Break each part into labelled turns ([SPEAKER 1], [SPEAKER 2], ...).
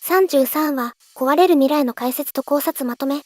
[SPEAKER 1] 33は、壊れる未来の解説と考察まとめ。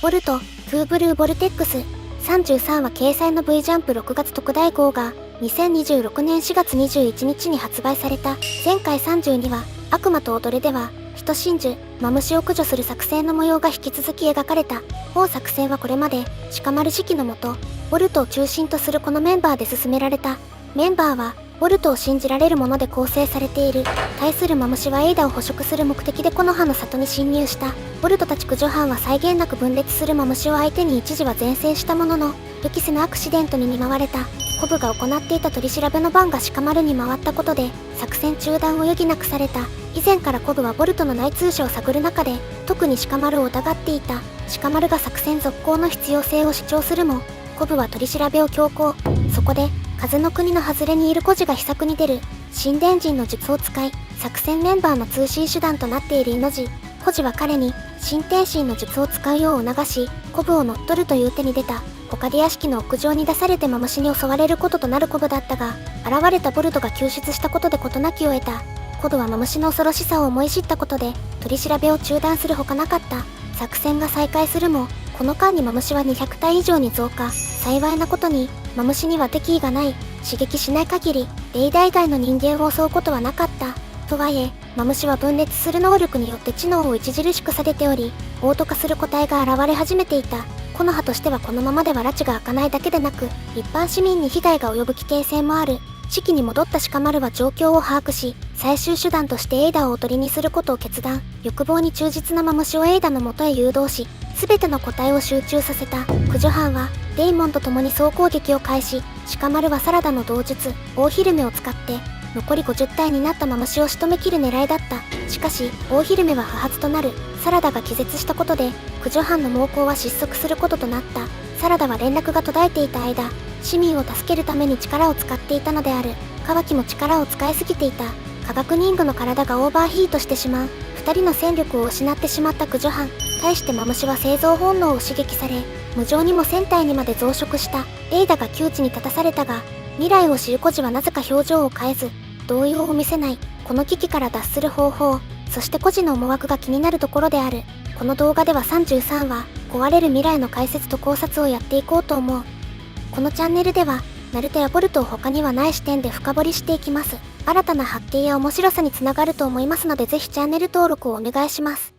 [SPEAKER 1] ボルト、トゥーブルーボルテックス。33は掲載の V ジャンプ6月特大号が、2026年4月21日に発売された。前回32は、悪魔と踊れでは、人真珠、マムシを駆除する作戦の模様が引き続き描かれた。本作戦はこれまで、鹿丸指揮のもと、ボルトを中心とするこのメンバーで進められた。メンバーは、ボルトを信じられるもので構成されている。対するマムシはエイダを捕食する目的で木の葉の里に侵入した。ボルトたち駆除班は際限なく分裂するマムシを相手に一時は善戦したものの、予期せぬアクシデントに見舞われた。コブが行っていた取り調べの番が鹿丸に回ったことで、作戦中断を余儀なくされた。以前からコブはボルトの内通者を探る中で、特に鹿丸を疑っていた。鹿丸が作戦続行の必要性を主張するも、コブは取り調べを強行。そこで、風の国の外れにいる孤児が秘策に出る。神殿人の術を使い、作戦メンバーの通信手段となっている猪孤児は彼に、神天神の術を使うよう促し、コブを乗っ取るという手に出た。他で屋敷の屋上に出されてマムシに襲われることとなるコブだったが、現れたボルトが救出したことで事なきを得た。コブはマムシの恐ろしさを思い知ったことで、取り調べを中断するほかなかった。作戦が再開するも、この間にマムシは200体以上に増加。幸いなことに、マムシには敵意がない。刺激しない限り、レイダー以外の人間を襲うことはなかった。とはいえ、マムシは分裂する能力によって知能を著しく下げており、オート化する個体が現れ始めていた。木の葉としてはこのままでは埒が明かないだけでなく、一般市民に被害が及ぶ危険性もある。指揮に戻った鹿丸は状況を把握し、最終手段としてエイダをおとりにすることを決断。欲望に忠実なマムシをエイダの元へ誘導し、全ての個体を集中させた。駆除班は、デイモンと共に総攻撃を開始。鹿丸はサラダの同術、大昼目を使って、残り50体になったマムシを仕留めきる狙いだった。しかし、大昼目は不発となる。サラダが気絶したことで、駆除班の猛攻は失速することとなった。サラダは連絡が途絶えていた間、市民を助けるために力を使っていたのである。カワキも力を使いすぎていた。科学人具の体がオーバーヒートしてしまう。2人の戦力を失ってしまった駆除班。対してマムシは生存本能を刺激され、無情にも1000体にまで増殖した。エイダが窮地に立たされたが、未来を知る孤児はなぜか表情を変えず、動揺を見せない。この危機から脱する方法、そして孤児の思惑が気になるところである。この動画では33は、壊れる未来の解説と考察をやっていこうと思う。このチャンネルでは、ナルトやボルトを他にはない視点で深掘りしていきます。新たな発見や面白さにつながると思いますのでぜひチャンネル登録をお願いします。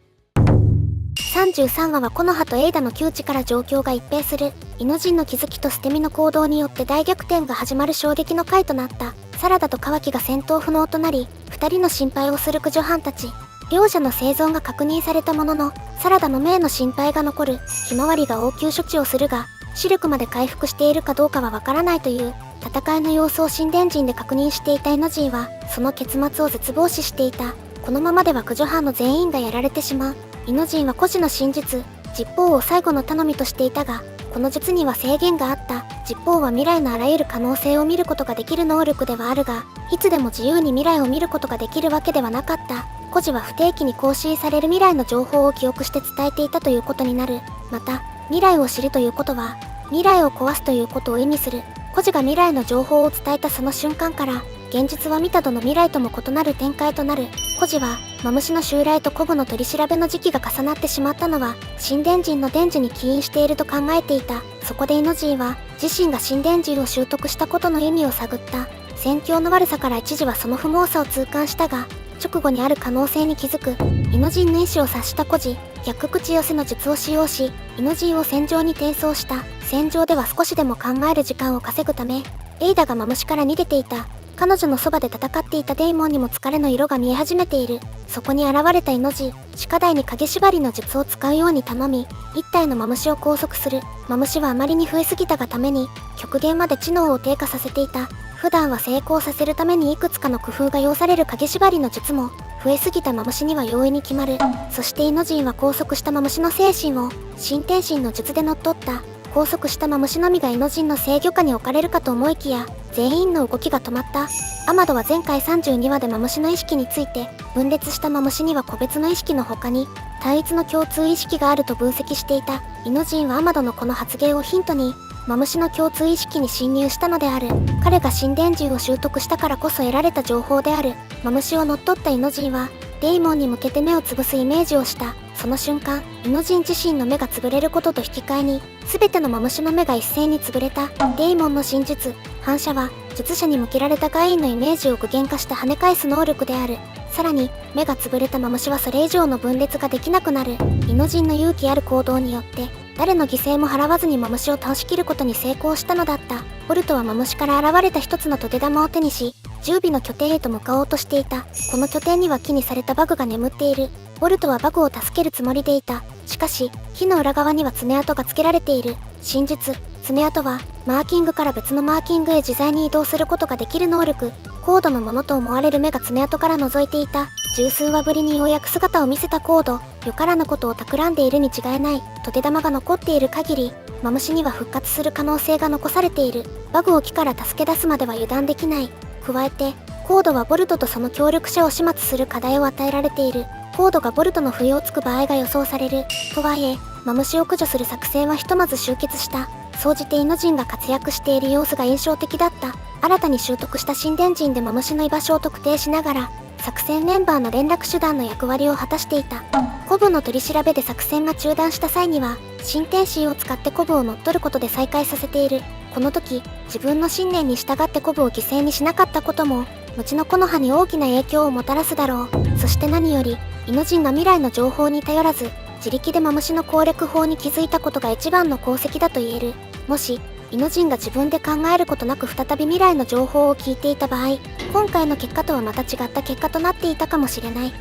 [SPEAKER 1] 33話は木の葉とエイダの窮地から状況が一変する。イノジンの気づきと捨て身の行動によって大逆転が始まる衝撃の回となった。サラダとカワキが戦闘不能となり、2人の心配をする駆除班たち。両者の生存が確認されたものの、サラダの命の心配が残る。ひまわりが応急処置をするが、視力まで回復しているかどうかはわからないという。戦いの様子を神殿人で確認していたイノジンは、その結末を絶望視していた。このままでは駆除班の全員がやられてしまう。イノジンは孤児の真実、実法を最後の頼みとしていたが、この術には制限があった。実法は未来のあらゆる可能性を見ることができる能力ではあるが、いつでも自由に未来を見ることができるわけではなかった。孤児は不定期に更新される未来の情報を記憶して伝えていたということになる。また、未来を知るということは、未来を壊すということを意味する。孤児が未来の情報を伝えたその瞬間から、現実は見たどの未来とも異なる展開となる。孤児は、マムシの襲来とコブの取り調べの時期が重なってしまったのは、神殿人の伝授に起因していると考えていた。そこでイノジンは、自身が神殿人を習得したことの意味を探った。戦況の悪さから一時はその不毛さを痛感したが、直後にある可能性に気づく。イノジンの意志を察した孤児、逆口寄せの術を使用し、イノジンを戦場に転送した。戦場では少しでも考える時間を稼ぐため、エイダがマムシから逃げていた。彼女のそばで戦っていたデイモンにも疲れの色が見え始めている。そこに現れたイノジン、鹿台に影縛りの術を使うように頼み、一体のマムシを拘束する。マムシはあまりに増えすぎたがために、極限まで知能を低下させていた。普段は成功させるためにいくつかの工夫が要される影縛りの術も、増えすぎたマムシには容易に決まる。そしてイノジンは拘束したマムシの精神を、神天神の術で乗っ取った。拘束したマムシのみがイノジンの制御下に置かれるかと思いきや、全員の動きが止まった。アマドは前回32話でマムシの意識について、分裂したマムシには個別の意識の他に、単一の共通意識があると分析していた。イノジンはアマドのこの発言をヒントに、マムシの共通意識に侵入したのである。彼が神殿獣を習得したからこそ得られた情報である。マムシを乗っ取ったイノジンは、デイモンに向けて目をつぶすイメージをした。その瞬間、イノジン自身の目が潰れることと引き換えに、全てのマムシの目が一斉に潰れた。デイモンの真術、反射は、術者に向けられた外因のイメージを具現化して跳ね返す能力である。さらに、目が潰れたマムシはそれ以上の分裂ができなくなる。イノジンの勇気ある行動によって、誰の犠牲も払わずにマムシを倒しきることに成功したのだった。ボルトはマムシから現れた一つのトテ玉を手にし、10尾の拠点へと向かおうとしていた。この拠点には木にされたバグが眠っている。ボルトはバグを助けるつもりでいた。しかし、木の裏側には爪痕がつけられている。真術、爪痕は、マーキングから別のマーキングへ自在に移動することができる能力。コードのものと思われる目が爪痕から覗いていた。十数話ぶりにようやく姿を見せたコード。よからぬことを企んでいるに違いない。トテ玉が残っている限り、マムシには復活する可能性が残されている。バグを木から助け出すまでは油断できない。加えて、コードはボルトとその協力者を始末する課題を与えられている。コードがボルトの不意をつく場合が予想される。とはいえ、マムシを駆除する作戦はひとまず終結した。総じてイノジンが活躍している様子が印象的だった。新たに習得した神殿人でマムシの居場所を特定しながら、作戦メンバーの連絡手段の役割を果たしていた。コブの取り調べで作戦が中断した際には、新天使を使ってコブを乗っ取ることで再開させている。この時、自分の信念に従ってコブを犠牲にしなかったことも、後の木の葉に大きな影響をもたらすだろう。そして何より、イノジンが未来の情報に頼らず、自力でマムシの攻略法に気づいたことが一番の功績だと言える。もし、イノジンが自分で考えることなく再び未来の情報を聞いていた場合、今回の結果とはまた違った結果となっていたかもしれない。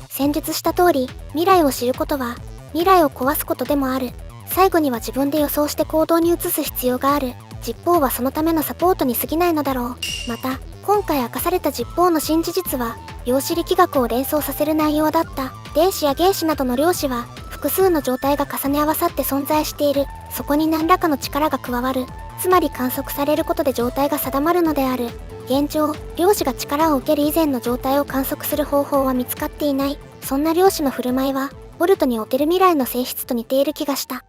[SPEAKER 1] 先述した通り、未来を知ることは、未来を壊すことでもある。最後には自分で予想して行動に移す必要がある。実報はそのためのサポートに過ぎないのだろう。また、今回明かされた実報の新事実は、量子力学を連想させる内容だった。電子や原子などの量子は、複数の状態が重ね合わさって存在している。そこに何らかの力が加わる。つまり観測されることで状態が定まるのである。現状、量子が力を受ける以前の状態を観測する方法は見つかっていない。そんな量子の振る舞いは、ボルトにおける未来の性質と似ている気がした。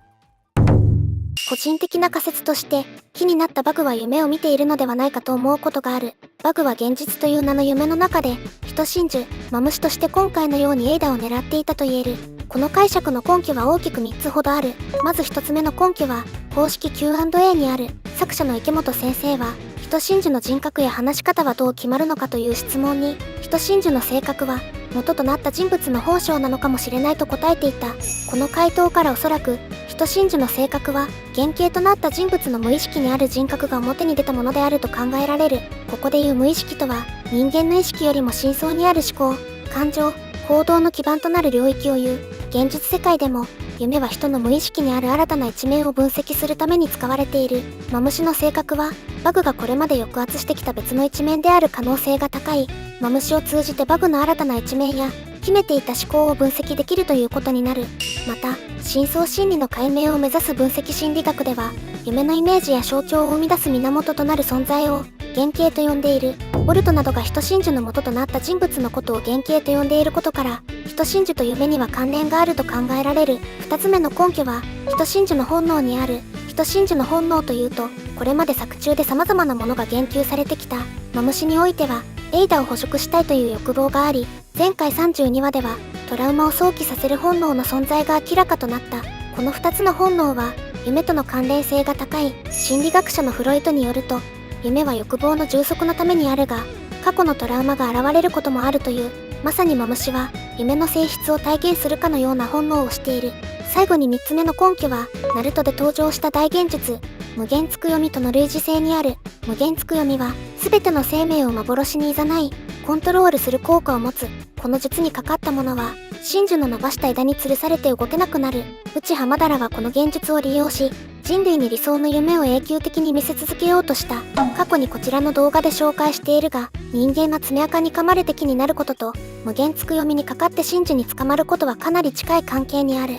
[SPEAKER 1] 個人的な仮説として、気になったバグは夢を見ているのではないかと思うことがある。バグは現実という名の夢の中で、人真珠、マムシとして今回のようにエイダを狙っていたと言える。この解釈の根拠は大きく3つほどある。まず1つ目の根拠は、公式 Q&A にある。作者の池本先生は、人真珠の人格や話し方はどう決まるのかという質問に、人真珠の性格は、元となった人物の本性なのかもしれないと答えていた。この回答からおそらく、人真珠の性格は、原型となった人物の無意識にある人格が表に出たものであると考えられる。ここでいう無意識とは、人間の意識よりも深層にある思考、感情、行動の基盤となる領域を言う。現実世界でも、夢は人の無意識にある新たな一面を分析するために使われている。マムシの性格は、バグがこれまで抑圧してきた別の一面である可能性が高い。マムシを通じてバグの新たな一面や、秘めていた思考を分析できるということになる。また、深層心理の解明を目指す分析心理学では、夢のイメージや象徴を生み出す源となる存在を、原型と呼んでいる。ボルトなどが人真珠の元となった人物のことを原型と呼んでいることから、人真珠と夢には関連があると考えられる。二つ目の根拠は、人真珠の本能にある。人真珠の本能というと、これまで作中で様々なものが言及されてきた。マムシにおいては、エイダを捕食したいという欲望があり、前回32話では、トラウマを想起させる本能の存在が明らかとなった。この2つの本能は、夢との関連性が高い。心理学者のフロイトによると、夢は欲望の充足のためにあるが、過去のトラウマが現れることもあるという。まさにマムシは、夢の性質を体現するかのような本能をしている。最後に3つ目の根拠は、ナルトで登場した大現術、無限つく読みとの類似性にある。無限つく読みは、すべての生命を幻に誘い、コントロールする効果を持つ。この術にかかった者は、真珠の伸ばした枝に吊るされて動けなくなる。内浜ダラはこの現実を利用し、人類に理想の夢を永久的に見せ続けようとした。過去にこちらの動画で紹介しているが、人間が爪垢に噛まれて木になることと、無限つく読みにかかって真珠に捕まることはかなり近い関係にある。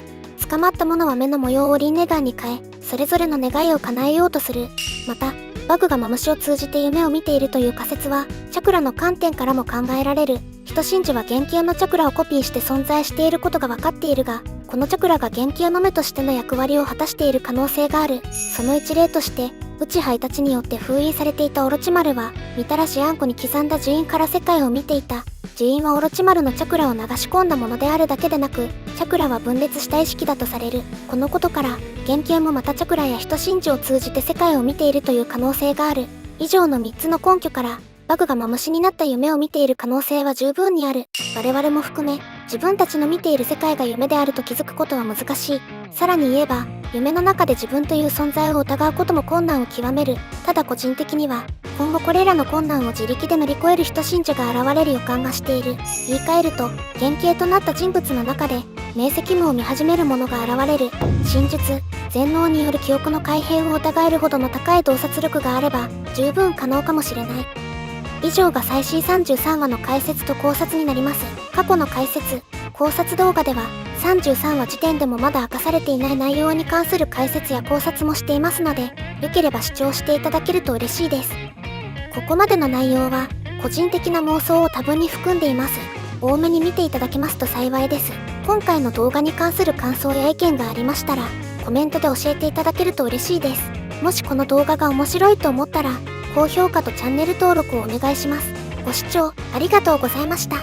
[SPEAKER 1] 捕まった者は目の模様を輪廻眼に変え、それぞれの願いを叶えようとする。また、バグがマムシを通じて夢を見ているという仮説は、チャクラの観点からも考えられる。人真珠は原型のチャクラをコピーして存在していることが分かっているが、このチャクラが原型の目としての役割を果たしている可能性がある。その一例として、内配たちによって封印されていたオロチマルは、みたらしあんこに刻んだ呪印から世界を見ていた。呪印はオロチマルのチャクラを流し込んだものであるだけでなく、チャクラは分裂した意識だとされる。このことから、原型もまたチャクラや人心智を通じて世界を見ているという可能性がある。以上の3つの根拠から、バグがマムシになった夢を見ている可能性は十分にある。我々も含め、自分たちの見ている世界が夢であると気づくことは難しい。さらに言えば、夢の中で自分という存在を疑うことも困難を極める。ただ個人的には、今後これらの困難を自力で乗り越える人信者が現れる予感がしている。言い換えると、原型となった人物の中で、明晰夢を見始める者が現れる。真術、全能による記憶の開閉を疑えるほどの高い洞察力があれば、十分可能かもしれない。以上が最新33話の解説と考察になります。過去の解説、考察動画では、33話時点でもまだ明かされていない内容に関する解説や考察もしていますので、良ければ視聴していただけると嬉しいです。ここまでの内容は、個人的な妄想を多分に含んでいます。多めに見ていただけますと幸いです。今回の動画に関する感想や意見がありましたら、コメントで教えていただけると嬉しいです。もしこの動画が面白いと思ったら、高評価とチャンネル登録をお願いします。ご視聴ありがとうございました。